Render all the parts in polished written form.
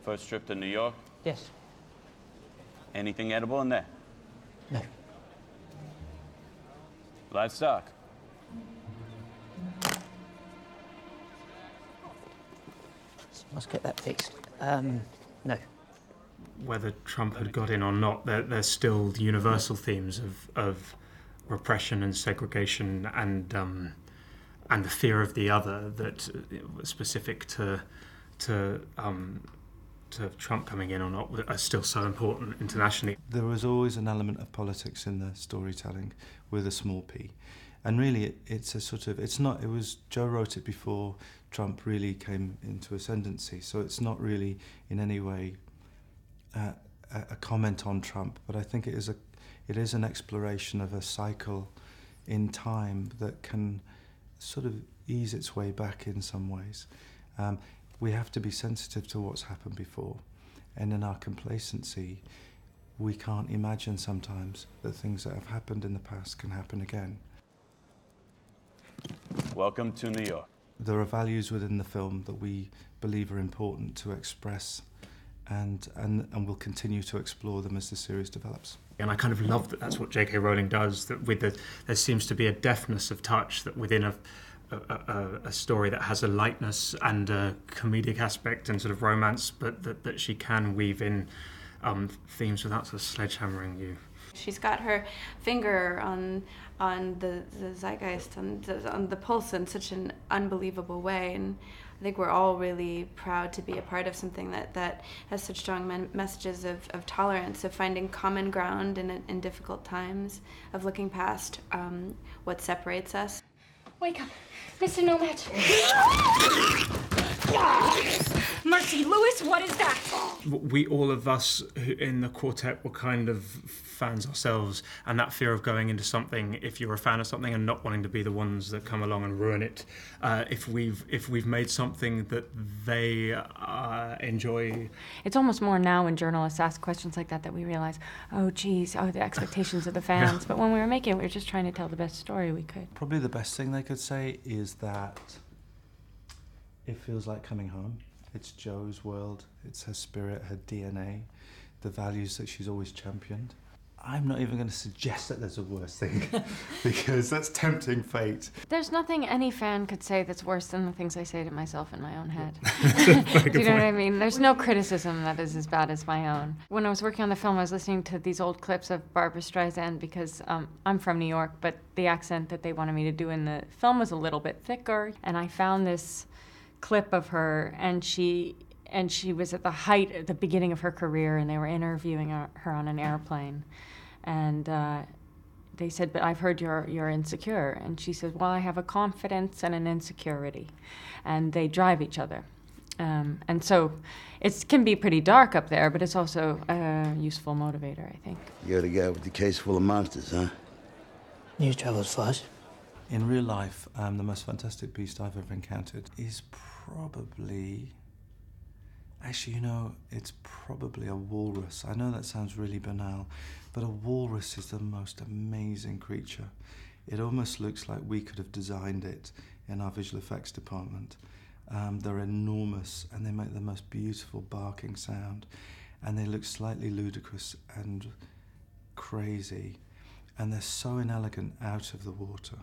First trip to New York? Yes. Anything edible in there? No. Livestock? Must get that fixed. No. Whether Trump had got in or not, there's still universal themes of repression and segregation and the fear of the other that was specific to Trump coming in or not are still so important internationally. There was always an element of politics in the storytelling with a small p. And really, it was, Joe wrote it before Trump really came into ascendancy, so it's not really in any way a comment on Trump, but I think it is an exploration of a cycle in time that can sort of ease its way back in some ways. We have to be sensitive to what's happened before, and in our complacency, we can't imagine sometimes that things that have happened in the past can happen again. Welcome to New York. There are values within the film that we believe are important to express, and we'll continue to explore them as the series develops. And I kind of love that that's what J.K. Rowling does, that there seems to be a deftness of touch that within a story that has a lightness and a comedic aspect and sort of romance, but that she can weave in themes without sort of sledgehammering you. She's got her finger on the zeitgeist, on the pulse in such an unbelievable way, and I think we're all really proud to be a part of something that has such strong messages of tolerance, of finding common ground in difficult times, of looking past what separates us. Wake up, Mr. Nomad. Mercy, Lewis, what is that? We, all of us who in the quartet, were kind of fans ourselves, and that fear of going into something, if you're a fan of something and not wanting to be the ones that come along and ruin it, if we've made something that they enjoy. It's almost more now when journalists ask questions like that we realize, the expectations of the fans. Yeah. But when we were making it, we were just trying to tell the best story we could. Probably the best thing they could say is that it feels like coming home. It's Jo's world, it's her spirit, her DNA, the values that she's always championed. I'm not even going to suggest that there's a worse thing, because that's tempting fate. There's nothing any fan could say that's worse than the things I say to myself in my own head. Do you know what I mean? There's no criticism that is as bad as my own. When I was working on the film, I was listening to these old clips of Barbra Streisand, because I'm from New York, but the accent that they wanted me to do in the film was a little bit thicker, and I found this clip of her, and she was at the beginning of her career, and they were interviewing her on an airplane, and they said, "But I've heard you're insecure," and she said, "Well, I have a confidence and an insecurity," and they drive each other, and so it can be pretty dark up there, but it's also a useful motivator, I think. You're the guy with the case full of monsters, huh? News travels fast. In real life, the most fantastic beast I've ever encountered is probably... Actually, it's probably a walrus. I know that sounds really banal, but a walrus is the most amazing creature. It almost looks like we could have designed it in our visual effects department. They're enormous, and they make the most beautiful barking sound, and they look slightly ludicrous and crazy, and they're so inelegant out of the water.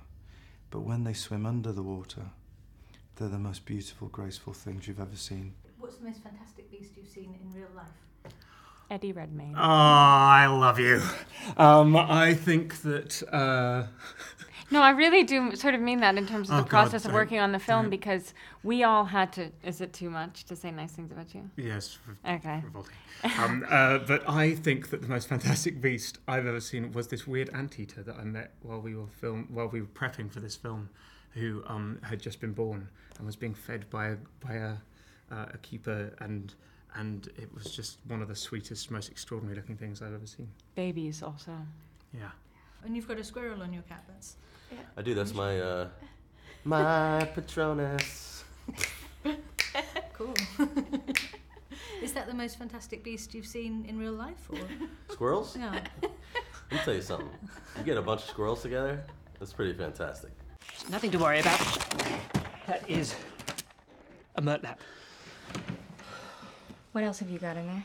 But when they swim under the water, they're the most beautiful, graceful things you've ever seen. What's the most fantastic beast you've seen in real life? Eddie Redmayne. Oh, I love you. I think that... No, I really do sort of mean that in terms of the process of don't- working on the film, don't. because we all had to... Is it too much to say nice things about you? Yes. Okay. Revolting. But I think that the most fantastic beast I've ever seen was this weird anteater that I met while we were prepping for this film, who had just been born and was being fed by a keeper, and it was just one of the sweetest, most extraordinary looking things I've ever seen. Babies also. Yeah. And you've got a squirrel on your cat, Yeah. I do, that's my my Patronus. Cool. Is that the most fantastic beast you've seen in real life, or? Squirrels? Yeah. Let me tell you something. You get a bunch of squirrels together, that's pretty fantastic. Nothing to worry about. That is a murtlap. What else have you got in there?